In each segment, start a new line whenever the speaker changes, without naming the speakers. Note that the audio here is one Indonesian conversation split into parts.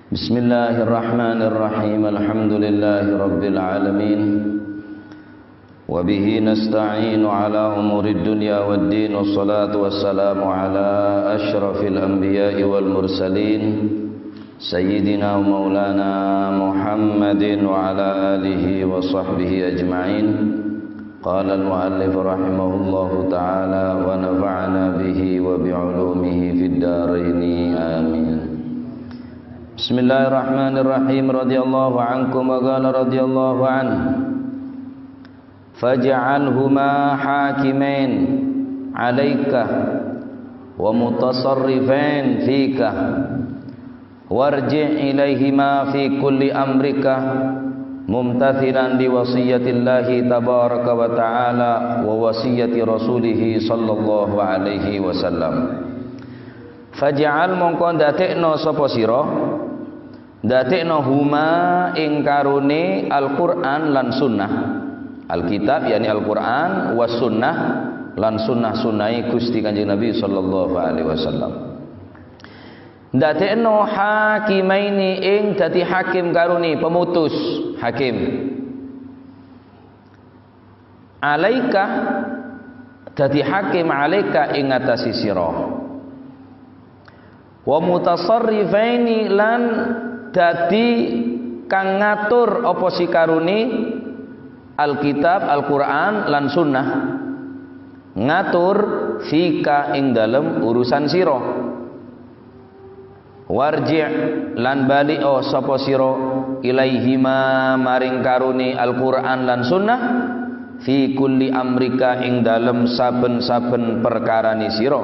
Bismillahirrahmanirrahim. Alhamdulillahi rabbil alamin. Wa bihi nasta'inu ala umurid dunya waddin. Wassalatu wassalamu ala asyrafil anbiya'i wal mursalin Sayyidina wa maulana Muhammadin wa ala alihi wa sahbihi ajma'in. Qala al-muallif rahimahullahu ta'ala wa nafa'ana bihi wa bi'ulumihi fid daraini amin. Bismillahirrahmanirrahim. Radhiyallahu ankum wa qala radhiyallahu anhu faj'alhuma hakimain 'alaika wa mutasarrifain fika warji' ilaihima fi kulli amrika mumtathilan li wasiyatillahi tabaraka wa ta'ala wa wasiyati rasulih sallallahu alaihi wasallam. Faj'al mongko ndadekno sapa sira ndadekno huma ing karone Al-Qur'an lan sunnah. Alkitab yakni Al-Qur'an was sunnah lan sunnah-sunnahe Gusti Kanjeng Nabi sallallahu alaihi wasallam. Ndadekno hakimaini ing dadi hakim karone pemutus hakim. Alaika dadi hakim alaika ing atase sira. Wa mutasarrifaini lan dadi kang ngatur apa sikarune Alkitab Al-Qur'an lan sunnah ngatur fika ing dalem urusan sira. Warji' lan bali sapa sira ilaihima maring karune Al-Qur'an lan sunnah fi kulli amrika ing dalem saben-saben perkarane sira.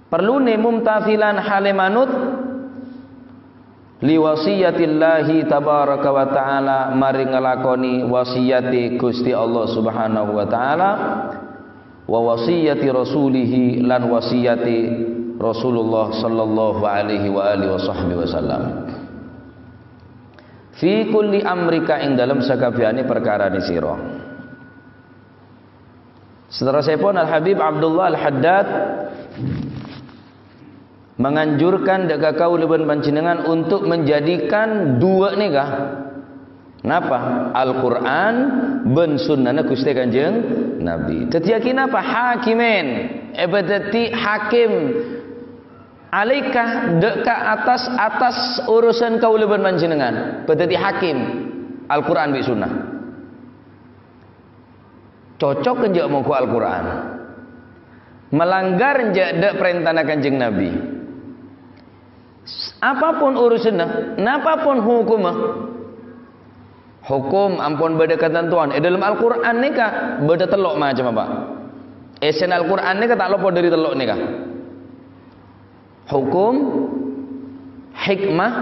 Perlune mumtathilan hale manut li wasiyatillahi tabaraka wa ta'ala maring nglakoni wasiyati Gusti Allah Subhanahu wa ta'ala wa wasiyati rasulih lan wasiyati Rasulullah sallallahu alaihi wa alihi wasallam fi kulli amrika ing dalem sakabehane perkarane sira. Saudara-saipun Al-Habib Abdullah Al-Haddad menganjurkan daga kaulipun panjenengan untuk menjadikan dua nikah. Napa? Al-Qur'an ben sunnahna Gusti Kanjeng Nabi. Dadi napa? Hakimin. Dadi hakim alaika deka atas urusan kaulipun panjenengan. Dadi hakim Al-Qur'an bi sunnah. Cocok njak mongko Al-Qur'an. Melanggar njak dek perintah Kanjeng Nabi. Apapun urusannya, napapun hukumnya, hukum ampun beda ketentuan. Dalam Al-Quran ni kah beda telok macam apa? Esen Al-Quran ni kah tak lupa dari telok ni kah? Hukum, hikmah,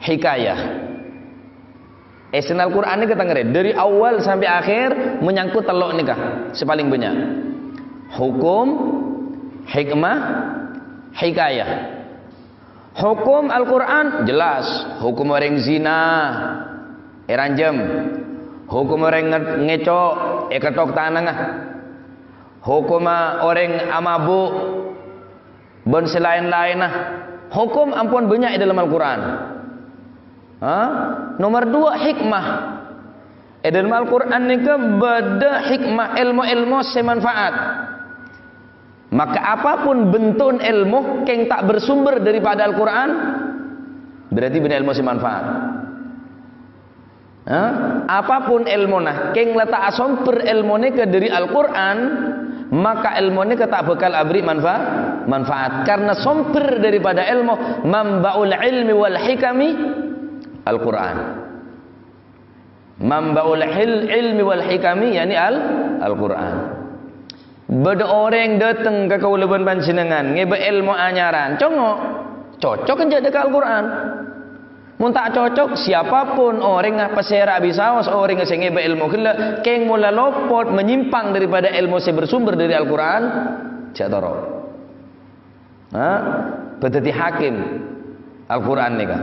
hikayah. Esen Al-Quran ni kata ngere dari awal sampai akhir menyangkut telok ni kah sepaling banyak. Hukum, hikmah, hikayah. Hukum Al-Quran jelas. Hukum orang zina ranjem. Hukum orang ngecok ketok tanah. Hukum orang amabuk ben selain-lain. Hukum ampun banyak dalam Al-Quran. Nomor 2 hikmah. Dalam Al-Quran ni ke beda hikmah ilmu-ilmu semanfaat. Maka apapun bentuk ilmu yang tak bersumber daripada Al-Quran berarti benar ilmu semanfaat. Apapun ilmu nah yang letak sumber ilmu ni ke dari Al-Quran maka ilmu ni ke tak bakal abri manfaat karena sumber daripada ilmu mambaul ilmi wal hikami Al-Quran. Mambaul ilmi wal hikami yakni Al-Quran. Beda orang datang ke kaulipun panjenengan ngebe ilmu anyaran cocok kan jadi ke Al-Quran. Mun tak cocok siapapun orang pesera bisawas orang sing ngebe ilmu kena keng mula lopot menyimpang daripada ilmu yang bersumber dari Al-Quran jak taro. Bedati hakim Al-Quran ni kan.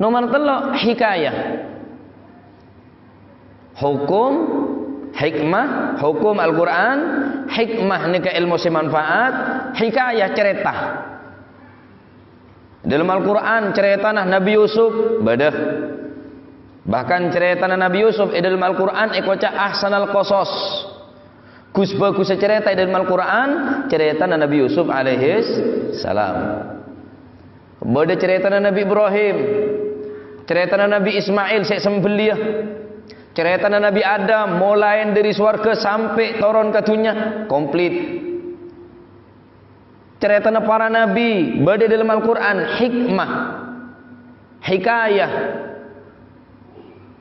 Nomor 3 hikayah. Hukum hikmah, hukum Al-Quran, hikmah ni ke ilmu semanfaat, hikayah cerita. Dalam Al-Quran ceritana Nabi Yusuf badah. Bahkan ceritana Nabi Yusuf dalam Al-Quran ekoca ahsanal qasas. Bagus cerita dalam Al-Quran ceritana Nabi Yusuf alaihis salam. Bada ceritana Nabi Ibrahim, ceritana Nabi Ismail sek sembelih, ceritana Nabi Adam mulai dari surga sampai turun ke dunia komplit. Ceritana para nabi bada dalam Al-Quran hikmah, hikayah.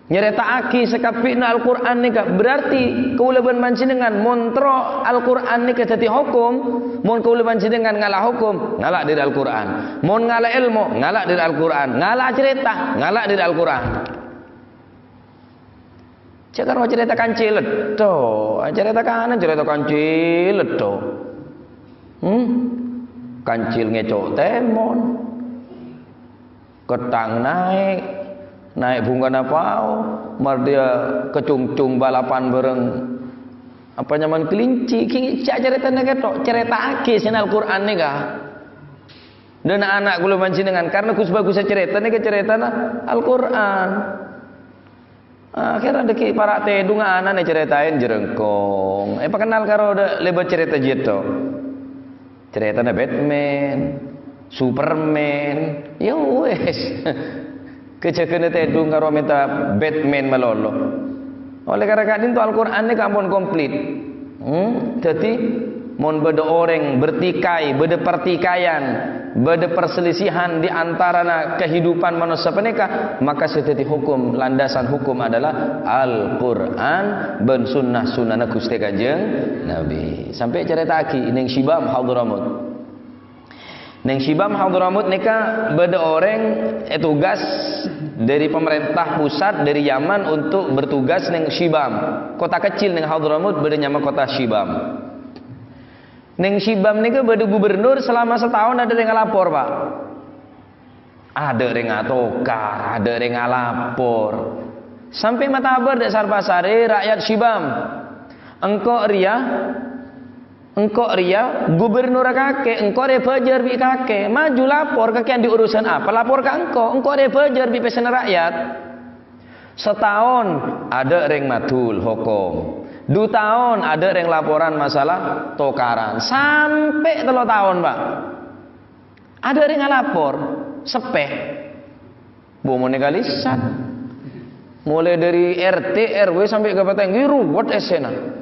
Nyeritaake sekapina Al-Quran nika berarti kaulaban panjenengan montro Al-Quran nika dadi hukum, mun kaulaban panjenengan ngalah hukum, ngalah dari Al-Quran. Mun ngalah ilmu, ngalah dari Al-Quran. Ngalah cerita, ngalah dari Al-Quran. Cakar cerita kancil to, cerita kanan cerita kancil to. Kancil ngecok temon. Ketang naik bunga napau, mar dia kecungcung balapan bareng apa nyaman kelinci, cerita negetok, cerita ake sin Al-Quran ni kah? Dan anak kula panjenengan karena bagus cerita ni cerita na Al-Quran. Akhirnya deki para tedung anak ni ceritain jerengkong. Kenal karo lebat cerita jito. Cerita na Batman, Superman, ya wes. Kecekene tedung karo minta Batman malolo. Oleh karena itu Al-Quran ini kampun komplit. Jadi mon beda orang bertikai, beda pertikaian, beda perselisihan di antara kehidupan manusia penika, maka setiap hukum landasan hukum adalah Al-Quran ben sunnah Gusti Kanjeng Nabi. Sampai cerita aki ning Shibam Hadramut. Neng Shibam Hadramut nika beda orang tugas dari pemerintah pusat dari Yaman untuk bertugas neng Shibam. Kota kecil neng Hadramut beda nama kota Shibam. Neng Shibam nika beda gubernur selama setahun ada yang ngelapor, Pak. Ada yang ngatokar, ada yang ngelapor. Sampai matabar dasar pasare rakyat Shibam. Engkau ria gubernur kakek, engkau rebajar bi kakek, maju lapor kakek yang diurusan apa? Lapor ke engkau rebajar bi pesen rakyat. Setahun ada ring matul hukum, 2 tahun ada ring laporan masalah tokaran, sampai 3 tahun Pak. Ada ring lapor, sepeh, bomone kalisan, mulai dari RT RW sampai kabupaten Giru, what esena?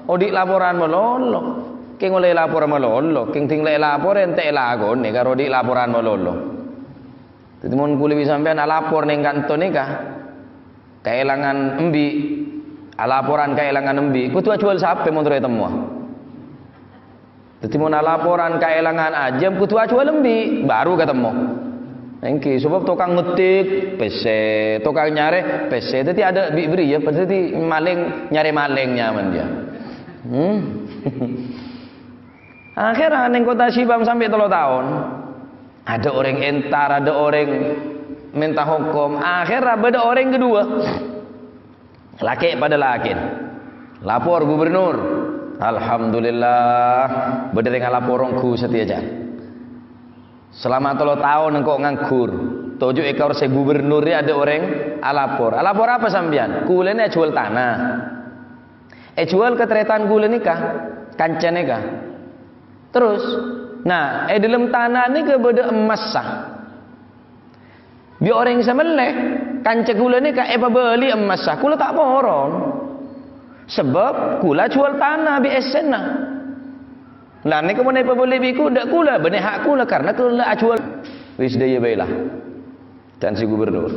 Odik laporan melolo, king oleh laporan melolo, king tinggal lapor ente lagon nih karo odik laporan melolo. Jadi mun kuli sampean lapor ning kantor nikah, kehilangan embi, laporan kehilangan embi, kudu jual sape mun temu. Jadi mun laporan kehilangan ajam, kudu jual embi, baru ketemu. Engki sebab tukang ngetik PC, tukang nyare PC, jadi ada beri ya, berarti maling nyare malingnya men dia. Akhirnya neng kota Shibam sampai 3 tahun. Ada orang entar, ada orang minta hukum. Akhirnya beda orang kedua. Laki pada laki. Lapor gubernur. Alhamdulillah. Beda dengan laporongku setiaja. Selama 3 tahun engkau nganggur. 7 ekor se gubernur ada orang alapor. Alapor apa sampean? Kulene jual tanah. Jual ketretan gula nikah, kancan nikah. Terus, nah, dalam tanah ni beda emas sah. Bi orang semeleh, kancan gula nikah, beli emas sah. Kula tak moron. Sebab kula jual tanah bi esena. Lah ni kemudian beli biku, dak kula, benih hak kula karena kula jual. Wis daya bailah. Dan si gubernur.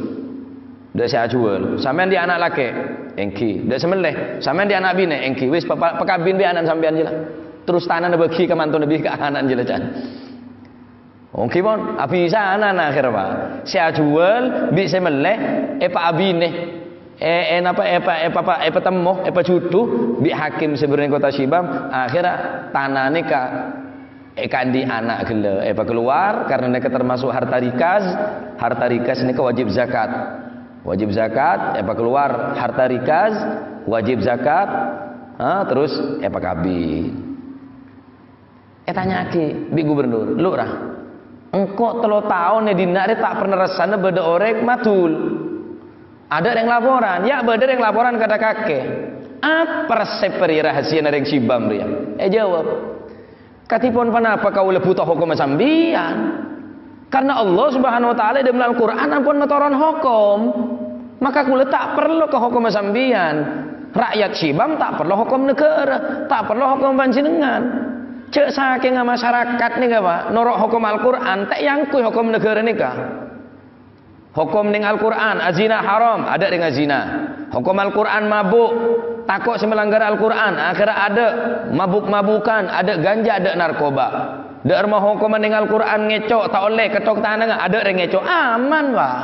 Dak saya jual. Sampean di anak laki. Engki, dak semeleh. Sampean di anak bine, engki. Wis pekabin bi anak sampean je lah. Terus tanah bagi ke mantu lebih ke anak je lah can. Engki pun, abi sana akhir Pak. Saya jual, bi semeleh, pak abine. Apa temu, cutu, bi hakim sebenarnya kota Shibam. Akhirnya tanah ni kan di anak gila. Keluar karena mereka termasuk harta rikas. Harta rikas ni wajib zakat. Wajib zakat, keluar harta rikas, wajib zakat, terus kabin. Tanya aki, bi gubernur, lu rah, Engkau 3 tahun di dinari tak pernah rasanya beda orang matul. Ada yang laporan, ya beda yang laporan kata kakek. Apa resep peri rahasia yang sibam dia? Jawab. Katipun kenapa kau lebih tahu hukum sambian? Karena Allah Subhanahu wa taala di dalam Al-Qur'an ampun metoron hukum. Maka kula tak perlu ke hukum sambian. Rakyat sibam tak perlu hukum negara, tak perlu hukum panjenengan. Cek saking masyarakat nih Pak, norok hukum Al-Qur'an tak yang kui hukum negara nikah. Hukum ning Al-Qur'an azina haram, ada dengan zina. Hukum Al-Qur'an mabuk, takut melanggar Al-Qur'an, akhirnya ada mabuk-mabukan, ada ganja, ada narkoba. Dak rumah hukum ning Al-Qur'an ngecok tak oleh ketok tangan, ada yang ngecok aman Pak.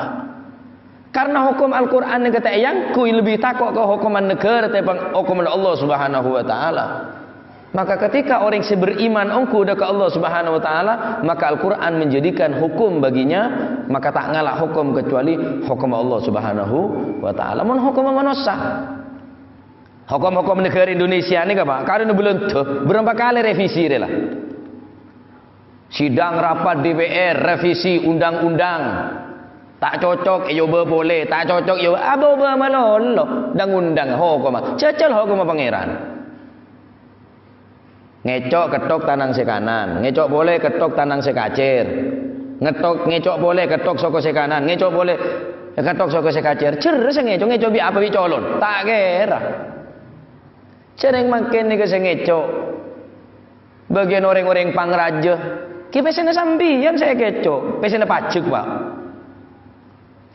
Karena hukum Al-Qur'an kata yang kui lebih takut ke hukuman negara timbang hukuman Allah Subhanahu wa taala. Maka ketika orang beriman engkau ke Allah Subhanahu wa taala, maka Al-Qur'an menjadikan hukum baginya, maka tak ngalah hukum kecuali hukum Allah Subhanahu wa taala. Mun hukum manusia. Hukum-hukum negara Indonesia ni Pak, karena belum tuh berapa kali revisi lah. Sidang rapat DPR revisi undang-undang. Tak cocok yo boleh, tak cocok yo abo malolo. Undang-undang hukum. Cecel hukum pangeran. Ngecok ketok tanang sekanan, ngecok boleh ketok tanang sekacir, ngecok boleh ketok soko sekanan, ngecok boleh ketok soko sekacir. Ceres ngecok bi apa bi colon, tak kira. Cereng makin nih ke ngecok. Bagian orang-orang pangraja, ki pesena sambian saya ngecok, pesena pacek Pak.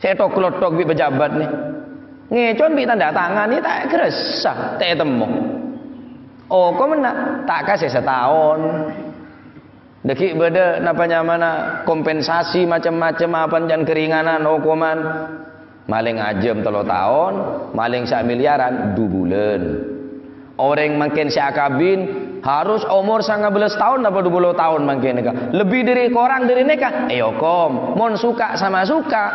Saya tok bi pejabat nih, ngecok bi tanda tangan ni tak keresah, tak temu. Oh, kau mana? Tak kasih setahun. Deki beda napanya mana kompensasi macam-macam apa jangan keringanan hukuman. Maling ajem 3 tahun, maling 1 miliaran 2 bulan. Orang makin siakabin harus umur 19 tahun apa 20 tahun makin nikah. Lebih dari korang dari nikah. Kom, mon suka sama suka.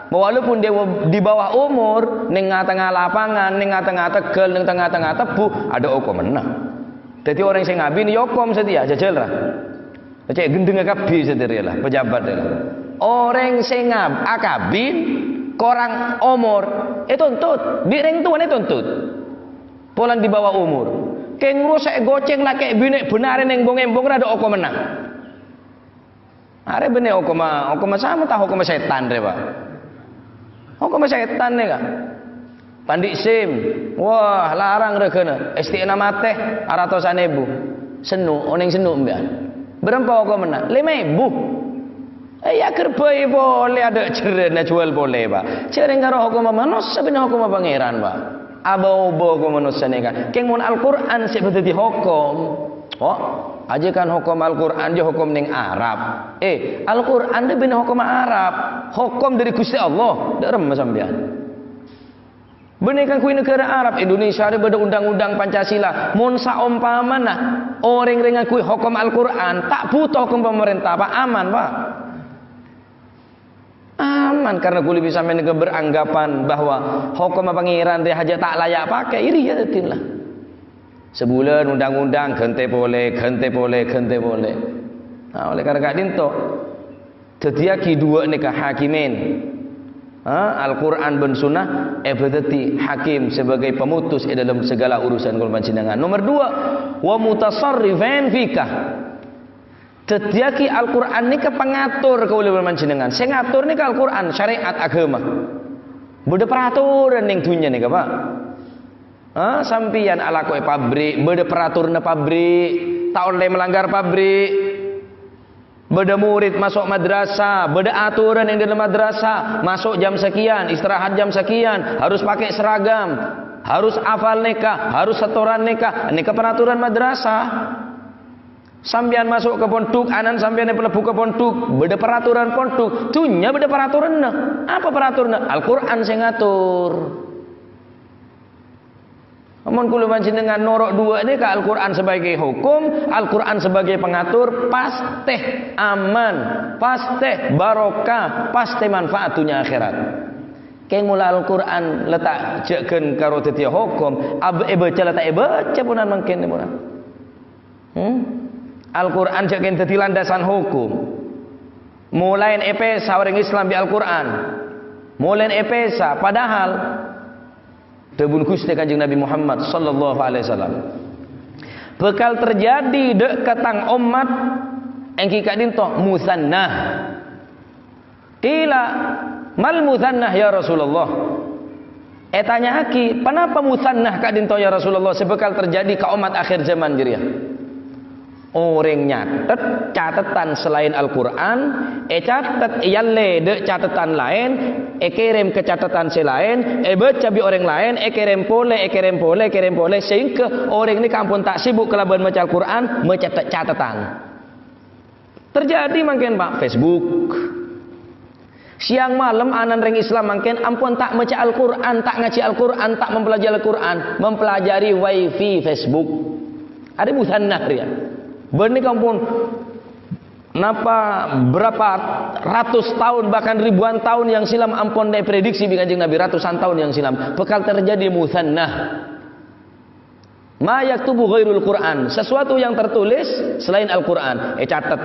Walaupun dia di bawah umur, ning tengah lapangan, ning tengah Tegel, ning tengah Tebu, ada hukum menang. Jadi orang sing ngabin yokom setia jajal lah. Cek gendeng kabeh setia lah pejabat lah. Orang sing akabin korang umur tuntut, bireng tuan tuntut. Polan di bawah umur. Keng ngurus goceng lah kayak binek benarin yang bong-embong ada hukum menang. Are bener hukum sama tahu hukum setan deh Pak. Hukum setan nih Kak. Pandik SIM, wah larang rekena. Istiqna mate 200.000. Senu, oneng senu mbian. Berapa kau menang? 5.000. Ya kerbai boleh ada cerena jual boleh Pak. Cereng karo hukum manusia bener hukum pangeran Pak. Aba-uba hukum manusia ni kan. Keng mun Al-Qur'an sik betul di hukum. Oh, aja kan hukum Al-Qur'an je hukum ning Arab. Al-Qur'an dia bener hukum Arab. Hukum dari Gusti Allah. Dak rem sampean. Bener kan kui negara Arab Indonesia ada beda undang-undang Pancasila. Mun saumpamana orang dengan kui hukum Al-Qur'an tak butuh hukum pemerintah Pak, aman Pak. Aman karena kuli bisa menega beranggapan bahwa hukum pangeran dia haja tak layak pakai iri ya lah. Sebulan undang-undang gente boleh. Nah, oleh karena dinto tetiaki dua nikah hakimin. Al-Quran dan Sunnah berarti hakim sebagai pemutus dalam segala urusan kul panjenengan. Nomor 2, wa mutasarrifan fikah. Tetiaki Al-Quran ni pengatur kaula panjenengan. Sing ngatur ni Al-Quran syariat agama. Beda peraturan ning dunya ni Pak. Sampian ala koe pabrik, beda peraturan pabrik, tak oleh melanggar pabrik. Beda murid masuk madrasah, beda aturan yang dalam madrasah, masuk jam sekian, istirahat jam sekian, harus pakai seragam, harus hafal nikah, harus setoran nikah, nikah peraturan madrasah. Sambian masuk ke pondok, anan sambian pelebu ke pondok, beda peraturan pondok, dunya beda peraturan. Apa peraturan? Al-Quran sing ngatur. Amun kula panjenengan norok dua ini ke Al-Qur'an sebagai hukum, Al-Qur'an sebagai pengatur, pasti aman, pasti barokah, pasti manfaat dunia akhirat. Keng mula Al-Qur'an letak jeken karo dadi hukum, baca letak baca punan mungkin punan. Al-Qur'an jeken dadi landasan hukum. Mulai epesa orang Islam di Al-Quran. Mulai epesa padahal tebun Gusti Kanjeng Nabi Muhammad sallallahu alaihi wasallam. Bekal terjadi dek katang umat engki kadinto musannah. Qila mal musannah ya Rasulullah. Tanya aki, kenapa musannah kadinto ya Rasulullah sebekal terjadi ke umat akhir zaman jeria. Orang nyatet catatan selain Al-Quran, catat yalle de catatan lain, kirim ke catatan selain, baca bi orang lain, kirim pole, sehingga orang ini kampun tak sibuk kelaban baca Al-Quran, mencatat catatan. Terjadi mungkin Pak Facebook. Siang malam anan ring Islam mungkin ampun tak baca Al-Quran, tak ngaji Al-Quran, tak mempelajari Al-Quran, mempelajari wifi Facebook. Ada musannah dia. Benih kampun napa berapa ratus tahun bahkan ribuan tahun yang silam ampun dai prediksi bi Kanjeng Nabi ratusan tahun yang silam bakal terjadi musannah. Ma yaktubu ghairul Quran, sesuatu yang tertulis selain Al-Quran. Catat,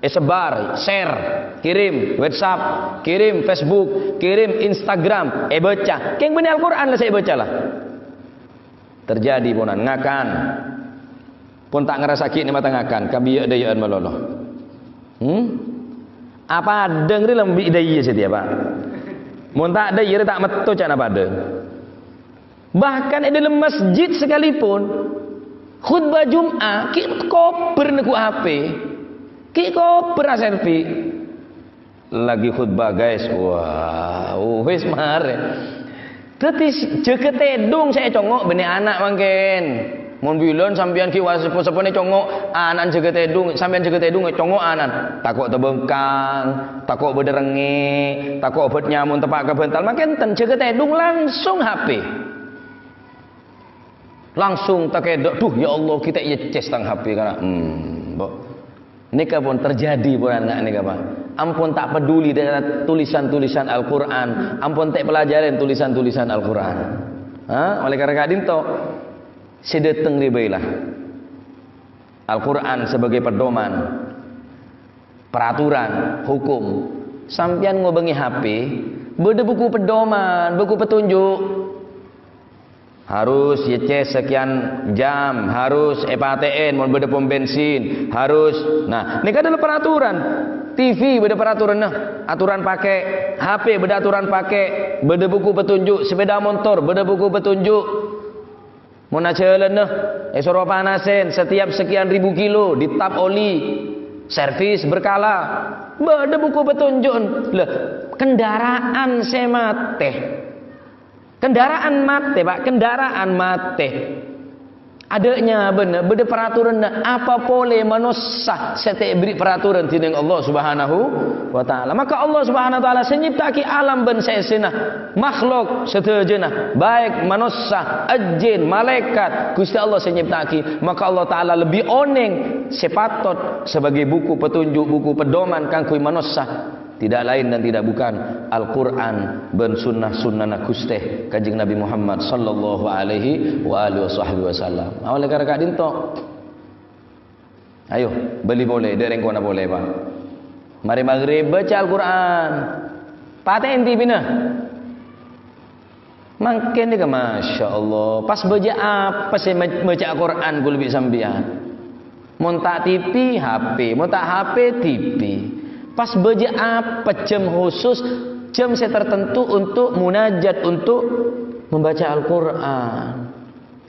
sebar, share, kirim WhatsApp, kirim Facebook, kirim Instagram, baca. Keng benih Al-Quran lah saya baca lah. Terjadi ponan ngakan. Pun tak ngerasa sakit ni matangakan kabiya dayaan malolo. Apa dengri lembi daya setia Pak. Mun tak ada ya tak metu cak apa ada. Bahkan di dalam masjid sekalipun khutbah Jumat ki koper neku HP. Ki koper selfie. Lagi khutbah guys. Wow, wis mare. Tapi jeket edung saya congok bini anak mangken. Mun bilon sampean ki wasep-wasepane congok anan jeget edung sampean jeget edung congok anan takok tebengkang takok bederenge takok obat nyamun tepak ke bental makin ten jeget edung langsung HP langsung takedok duh ya Allah kita iya ces tang HP kana mbok nika pun terjadi pun anak nika Pak ampun tak peduli dengan tulisan-tulisan Al-Qur'an ampun tak pelajaran tulisan-tulisan Al-Qur'an oleh karena kadinto sedeteng ribailah Al-Quran sebagai pedoman peraturan hukum sampian ngobengi HP beda buku pedoman buku petunjuk harus YC sekian jam harus EPATN mau beda pom bensin harus nah ini kan adalah peraturan TV beda peraturan nah aturan pakai HP beda aturan pakai beda buku petunjuk sepeda motor beda buku petunjuk mau najalan nah, suruh panasin setiap sekian ribu kilo ditap oli, servis berkala, beda buku petunjuk. Lah, kendaraan semate, kendaraan mate Pak, kendaraan mate. Adanya benar, beda peraturan apa boleh manusia setiap beri peraturan tining Allah Subhanahu wa taala. Maka Allah Subhanahu wa taala senyiptaki alam ben sesena makhluk sedejena baik manusia, jin, malaikat Gusti Allah senyiptaki. Maka Allah taala lebih oneng sepatot sebagai buku petunjuk, buku pedoman kanggo manusia. Tidak lain dan tidak bukan Al-Quran ben sunnah-sunnah Gusti Kanjeng Nabi Muhammad sallallahu alaihi wa alihi wasallam. Oleh karena kadinto ayo beli boleh dereng kona boleh Pak. Mari maghrib baca Al-Quran. Paten ti bina. Mangken dia Masya Allah. Pas baca apa sih baca Al-Quran ku lebih sambian. Mun tak TV HP, mun tak HP TV. Pas baca apa jam khusus jam saya tertentu untuk munajat untuk membaca Al-Quran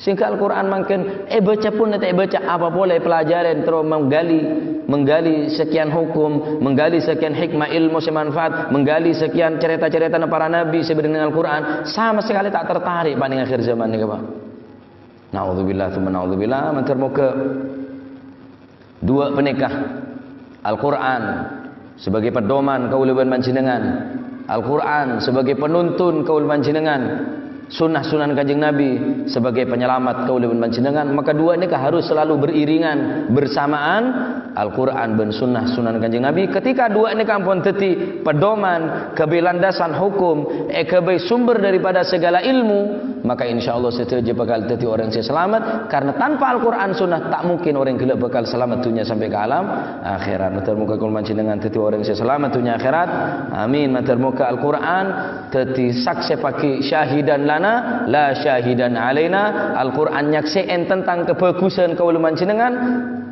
sehingga Al-Quran makin baca pun nanti baca apa boleh pelajaran terus menggali sekian hukum menggali sekian hikmah ilmu semanfaat menggali sekian cerita-cerita para nabi sebenarnya dengan Al-Quran sama sekali tak tertarik paling akhir zaman ini Pak. Naudzubillah tsumma naudzubillah mentermuka dua penikah Al-Quran sebagai pedoman kaulaban panjenengan, Al-Quran sebagai penuntun kaulaban panjenengan, sunnah-sunnah Kanjeng Nabi sebagai penyelamat kaulaban panjenengan, maka dua ini harus selalu beriringan bersamaan Al-Quran dan sunnah Kanjeng Nabi. Ketika dua ini kampun teti pedoman, kebelandasan hukum, kebe sumber daripada segala ilmu, maka insyaallah setuju bakal teti orang yang selamat. Karena tanpa Al-Quran sunnah tak mungkin orang gelap bakal selamat dunia sampai ke alam akhirat. Matur muka kul manci dengan teti orang yang selamat dunia akhirat. Amin. Matur muka Al-Quran teti saksi paki syahidan lana la syahidan alaina. Al-Quran nyaksiin tentang kebagusan kaula manci dengan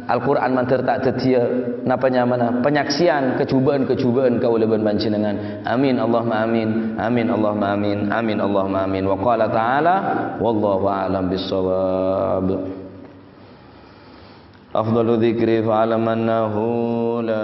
Al-Quran mantar tak tetia napanya mana penyaksian kecubaan kau leban panjenengan. Amin Allahumma amin. Amin Allahumma amin. Amin Allahumma amin. Wa qala ta'ala wallahu a'lam bis-shawab. Afdalu dzikri fa'alamannahu la